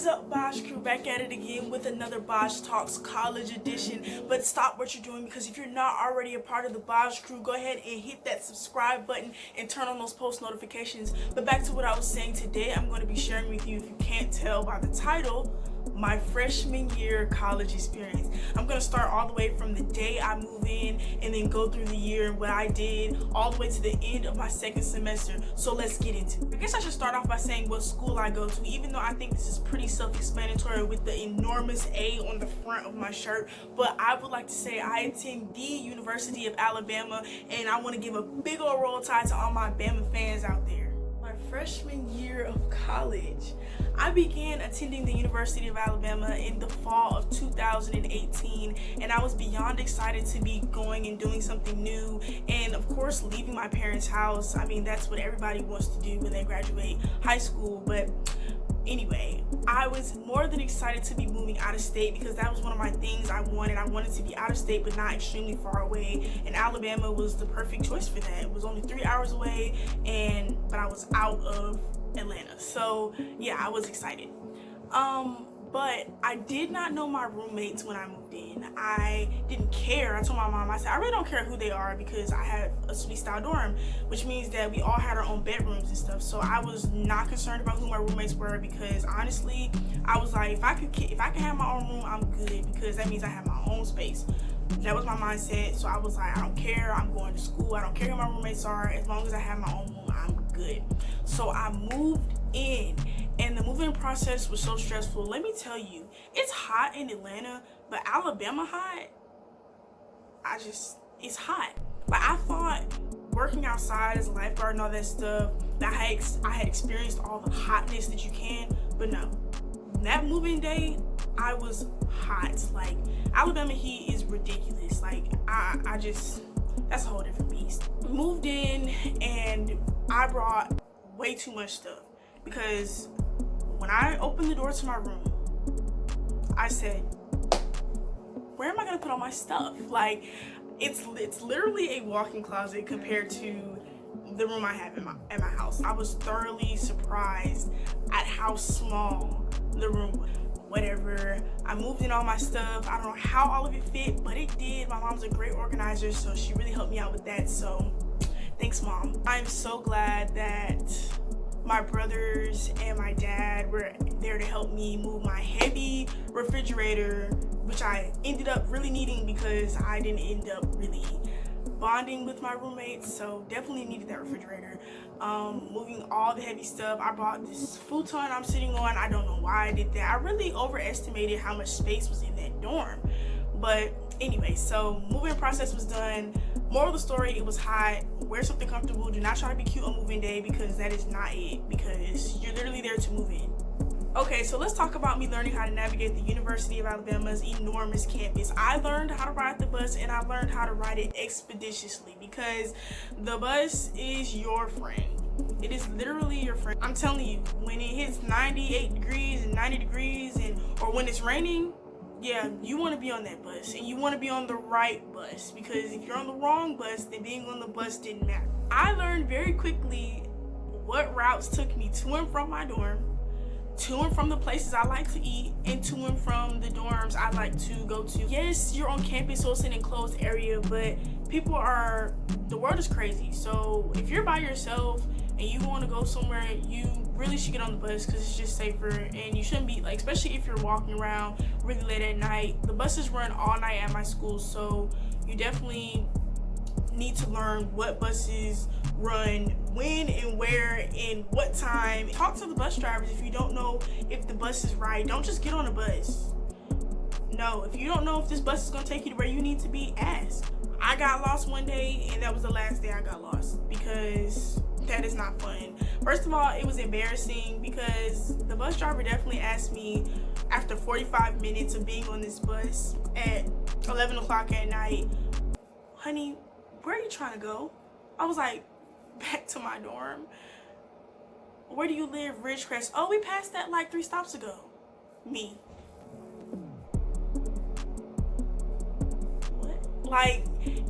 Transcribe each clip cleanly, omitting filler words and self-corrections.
is up, Bosch Crew, back at it again with another Bosch Talks College edition. But stop what you're doing, because if you're not already a part of the Bosch Crew, go ahead and hit that subscribe button and turn on those post notifications. But back to what I was saying today, I'm going to be sharing with you, if you can't tell by the title, my freshman year college experience. I'm going to start all the way from the day I move in and then go through the year and what I did all the way to the end of my second semester. So let's get into it. I guess I should start off by saying what school I go to, even though I think this is pretty self-explanatory with the enormous A on the front of my shirt. But I would like to say I attend the University of Alabama, and I want to give a big old roll tide to all my Bama fans out there. My freshman year of college, I began attending the University of Alabama in the fall of 2018, and I was beyond excited to be going and doing something new, and of course leaving my parents' house. I mean, that's what everybody wants to do when they graduate high school. But anyway, I was more than excited to be moving out of state, because that was one of my things I wanted. I wanted to be out of state but not extremely far away, and Alabama was the perfect choice for that. It was only 3 hours away, but I was out of Atlanta. So yeah, I was excited. But I did not know my roommates when I moved in. I didn't care. I told my mom, I said, I really don't care who they are, because I had a suite style dorm, which means that we all had our own bedrooms and stuff. So I was not concerned about who my roommates were, because honestly, I was like, if I can have my own room, I'm good, because that means I have my own space. That was my mindset. So I was like, I don't care. I'm going to school. I don't care who my roommates are. As long as I have my own room, I'm good. So I moved in, and the moving process was so stressful. Let me tell you, it's hot in Atlanta, but Alabama hot, it's hot. Like, I thought working outside as a lifeguard and all that stuff, that I had experienced all the hotness that you can, but no. That moving day, I was hot. Like, Alabama heat is ridiculous. Like, that's a whole different beast. We moved in, and I brought way too much stuff, because when I opened the door to my room, I said, where am I gonna put all my stuff? Like, it's literally a walk-in closet compared to the room I have at my house. I was thoroughly surprised at how small the room was. Whatever, I moved in all my stuff. I don't know how all of it fit, but it did. My mom's a great organizer, so she really helped me out with that. So thanks, Mom. I'm so glad that my brothers and my dad were there to help me move my heavy refrigerator, which I ended up really needing because I didn't end up really bonding with my roommates, so definitely needed that refrigerator. Moving all the heavy stuff. I bought this futon I'm sitting on. I don't know why I did that. I really overestimated how much space was in that dorm. But anyway, so moving process was done. Moral of the story, it was hot. Wear something comfortable. Do not try to be cute on moving day, because that is not it, because you're literally there to move in. Okay, so let's talk about me learning how to navigate the University of Alabama's enormous campus. I learned how to ride the bus, and I learned how to ride it expeditiously, because the bus is your friend. It is literally your friend. I'm telling you, when it hits 98 degrees and 90 degrees, or when it's raining, yeah, you want to be on that bus, and you want to be on the right bus, because if you're on the wrong bus, then being on the bus didn't matter. I learned very quickly what routes took me to and from my dorm, to and from the places I like to eat, and to and from the dorms I like to go to. Yes, you're on campus, so it's an enclosed area, but the world is crazy. So if you're by yourself and you want to go somewhere, you really should get on the bus, because it's just safer, and you shouldn't be, like, especially if you're walking around really late at night. The buses run all night at my school, so you definitely need to learn what buses run when and where and what time. Talk to the bus drivers if you don't know if the bus is right. Don't just get on a bus. No, if you don't know if this bus is going to take you to where you need to be, ask. I got lost one day, and that was the last day I got lost, because that is not fun. First of all, it was embarrassing, because the bus driver definitely asked me after 45 minutes of being on this bus at 11 o'clock at night, honey, where are you trying to go? I was like, back to my dorm. Where do you live? Ridgecrest. Oh, we passed that like 3 stops ago. Me. What? Like,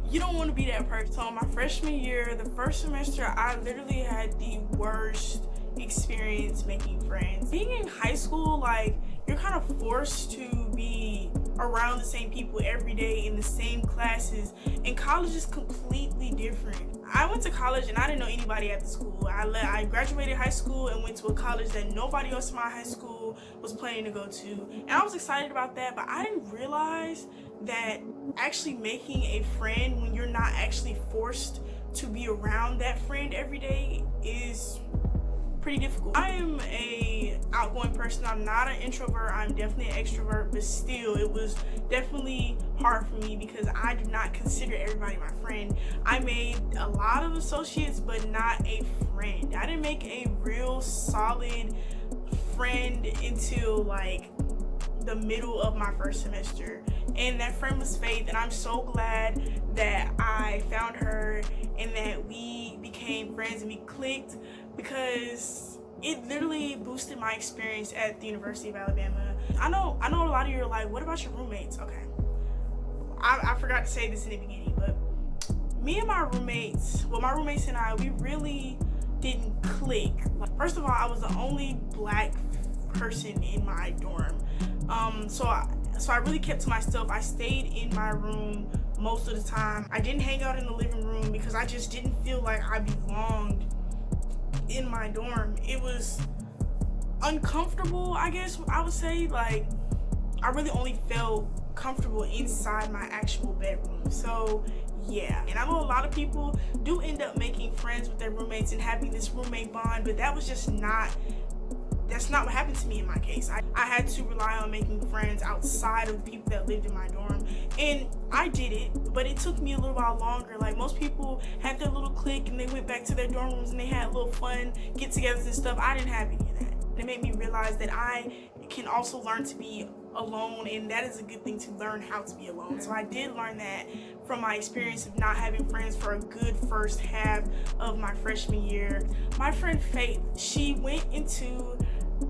you don't want to be that person. So my freshman year, the first semester, I literally had the worst experience making friends. Being in high school, like, you're kind of forced to be around the same people every day in the same classes, and college is completely different. I went to college and I didn't know anybody at the school. I graduated high school and went to a college that nobody else in my high school was planning to go to, and I was excited about that, but I didn't realize that actually making a friend when you're not actually forced to be around that friend every day is pretty difficult. I am a outgoing person. I'm not an introvert. I'm definitely an extrovert, but still, it was definitely hard for me because I do not consider everybody my friend. I made a lot of associates, but not a friend. I didn't make a real solid friend until like the middle of my first semester, and that friend was Faith, and I'm so glad that I found her and that we became friends and we clicked, because it literally boosted my experience at the University of Alabama. I know a lot of you are like, what about your roommates? Okay, I forgot to say this in the beginning, but me and my roommates and I, we really didn't click. First of all, I was the only black person in my dorm. So I really kept to myself. I stayed in my room most of the time. I didn't hang out in the living room because I just didn't feel like I belonged in my dorm. It was uncomfortable, I guess I would say. Like, I really only felt comfortable inside my actual bedroom. So yeah, and I know a lot of people do end up making friends with their roommates and having this roommate bond, but that's not what happened to me in my case. I had to rely on making friends outside of the people that lived in my dorm, and I did it, but it took me a little while longer. Like, most people had their little clique and they went back to their dorm rooms and they had little fun get-togethers and stuff. I didn't have any of that. It made me realize that I can also learn to be alone, and that is a good thing, to learn how to be alone. So I did learn that from my experience of not having friends for a good first half of my freshman year. My friend Faith, she went into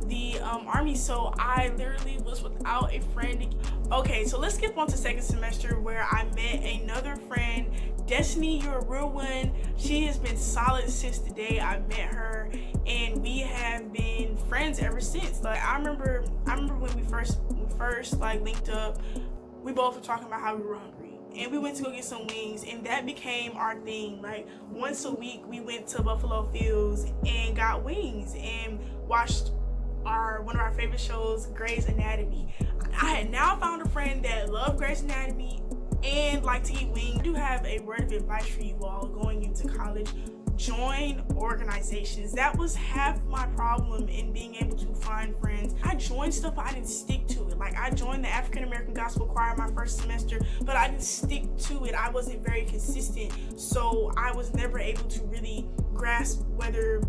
the army, so I literally was without a friend. Okay, so let's skip on to second semester, where I met another friend, Destiny. You're a real one. She has been solid since the day I met her, and we have been friends ever since. Like, I remember when we first like linked up, we both were talking about how we were hungry, and we went to go get some wings, and that became our thing. Like, once a week we went to Buffalo Fields and got wings and watched one of our favorite shows, Grey's Anatomy. I had now found a friend that loved Grey's Anatomy and liked to eat wings. I do have a word of advice for you all going into college. Join organizations. That was half my problem in being able to find friends. I joined stuff, but I didn't stick to it. Like, I joined the African American Gospel Choir my first semester, but I didn't stick to it. I wasn't very consistent, so I was never able to really grasp whether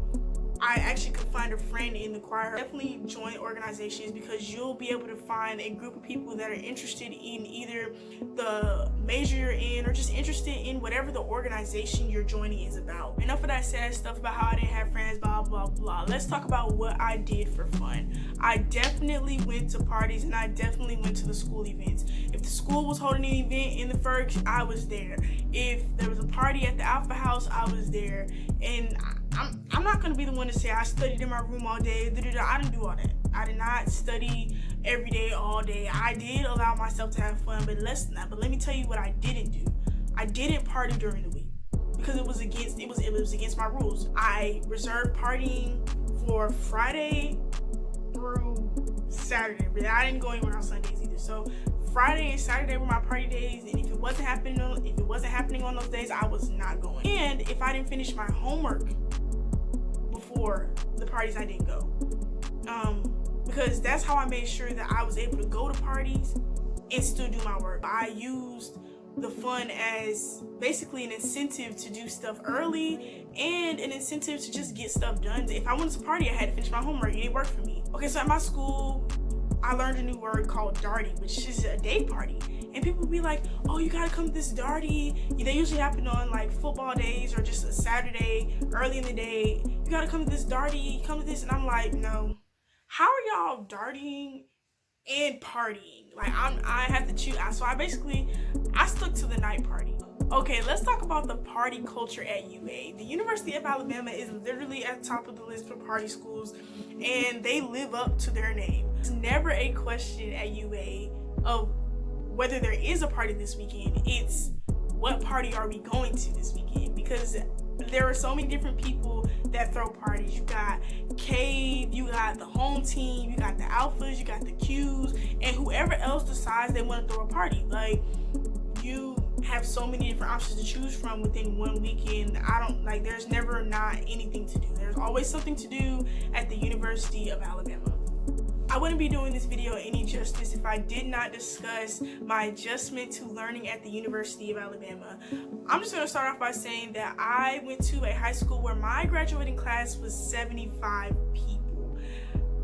I actually could find a friend in the choir. Definitely join organizations, because you'll be able to find a group of people that are interested in either the major you're in or just interested in whatever the organization you're joining is about. Enough of that sad stuff about how I didn't have friends, blah, blah, blah. Let's talk about what I did for fun. I definitely went to parties, and I definitely went to the school events. If the school was holding an event in the Ferg, I was there. If there was a party at the Alpha House, I was there. And I'm not gonna be the one to say I studied in my room all day. I didn't do all that. I did not study every day, all day. I did allow myself to have fun, but let me tell you what I didn't do. I didn't party during the week because it was against my rules. I reserved partying for Friday through Saturday. But I didn't go anywhere on Sundays either. So Friday and Saturday were my party days, and if it wasn't happening on those days, I was not going. And if I didn't finish my homework before the parties, I didn't go. Because that's how I made sure that I was able to go to parties and still do my work. I used the fun as basically an incentive to do stuff early and an incentive to just get stuff done. If I wanted to party, I had to finish my homework. It didn't work for me. Okay, so at my school, I learned a new word called darty, which is a day party. And people would be like, oh, you gotta come to this darty. They usually happen on like football days or just a Saturday early in the day. You gotta come to this darty, come to this. And I'm like, no. How are y'all dartying and partying? Like, I have to choose. So I stuck to the night party. Okay, let's talk about the party culture at UA. The University of Alabama is literally at the top of the list for party schools, and they live up to their name. It's never a question at UA of whether there is a party this weekend. It's what party are we going to this weekend? Because there are so many different people that throw parties. You got Cave, you got the home team, you got the Alphas, you got the Qs, and whoever else decides they want to throw a party. Like, you have so many different options to choose from within one weekend. There's never not anything to do. There's always something to do at the University of Alabama. I wouldn't be doing this video any justice if I did not discuss my adjustment to learning at the University of Alabama. I'm just going to start off by saying that I went to a high school where my graduating class was 75 people.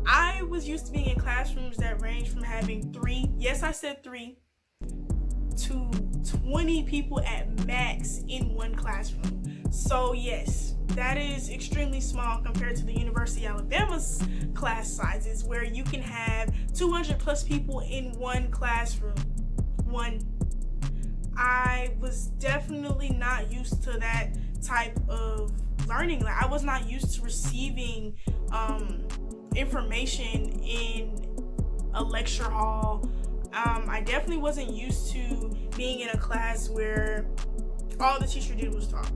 I was used to being in classrooms that range from having 3, yes I said 3, to 20 people at max in one classroom. So yes, that is extremely small compared to the University of Alabama's class sizes, where you can have 200 plus people in one classroom. I was definitely not used to that type of learning. Like, I was not used to receiving information in a lecture hall. I definitely wasn't used to being in a class where all the teacher did was talk.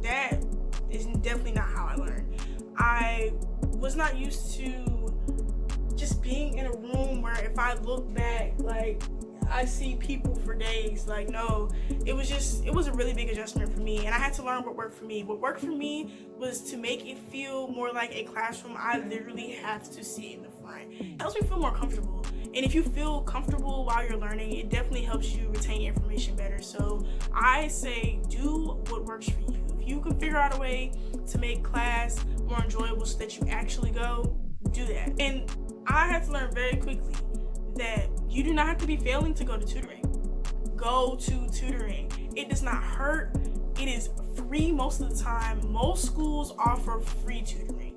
That is definitely not how I learned. I was not used to just being in a room where if I look back, like, I see people for days. Like, no, it was a really big adjustment for me, and I had to learn what worked for me. What worked for me was to make it feel more like a classroom. I literally have to sit in the front. It helps me feel more comfortable. And if you feel comfortable while you're learning, it definitely helps you retain information better. So I say do what works for you. If you can figure out a way to make class more enjoyable so that you actually go, do that. And I had to learn very quickly that you do not have to be failing to go to tutoring. Go to tutoring. It does not hurt. It is free most of the time. Most schools offer free tutoring.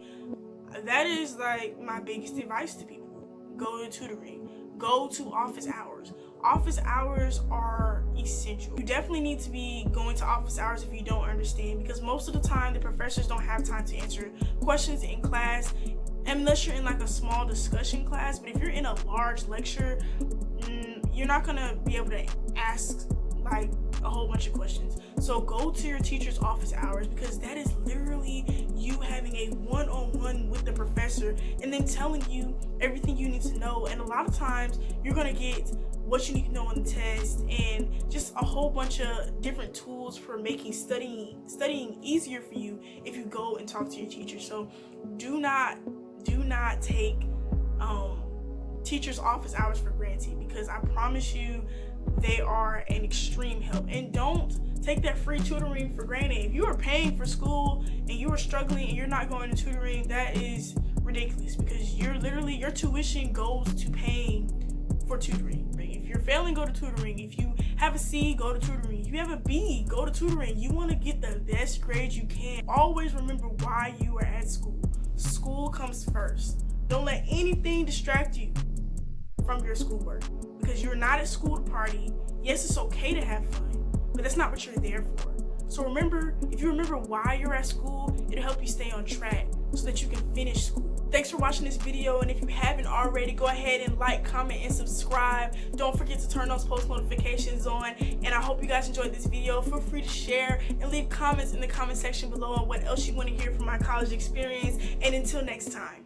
That is like my biggest advice to people. Go to tutoring. Go to office hours. Office hours are essential. You definitely need to be going to office hours if you don't understand, because most of the time the professors don't have time to answer questions in class unless you're in like a small discussion class. But if you're in a large lecture, you're not gonna be able to ask like a whole bunch of questions. So go to your teacher's office hours, because that is literally you having a one-on-one with the professor and then telling you everything you need to know. And a lot of times you're gonna get what you need to know on the test and just a whole bunch of different tools for making studying easier for you if you go and talk to your teacher. So do not take teachers' office hours for granted, because I promise you they are an extreme help. And don't take that free tutoring for granted. If you are paying for school and you are struggling and you're not going to tutoring, that is ridiculous, because your tuition goes to paying for tutoring. If you're failing, go to tutoring. If you have a C, go to tutoring. If you have a B, go to tutoring. You want to get the best grades you can. Always remember why you are at school. School comes first. Don't let anything distract you from your schoolwork, because you're not at school to party. Yes, it's okay to have fun, but that's not what you're there for. So remember, if you remember why you're at school, it'll help you stay on track so that you can finish school. Thanks for watching this video, and if you haven't already, go ahead and like, comment, and subscribe. Don't forget to turn those post notifications on, and I hope you guys enjoyed this video. Feel free to share and leave comments in the comment section below on what else you want to hear from my college experience, and until next time.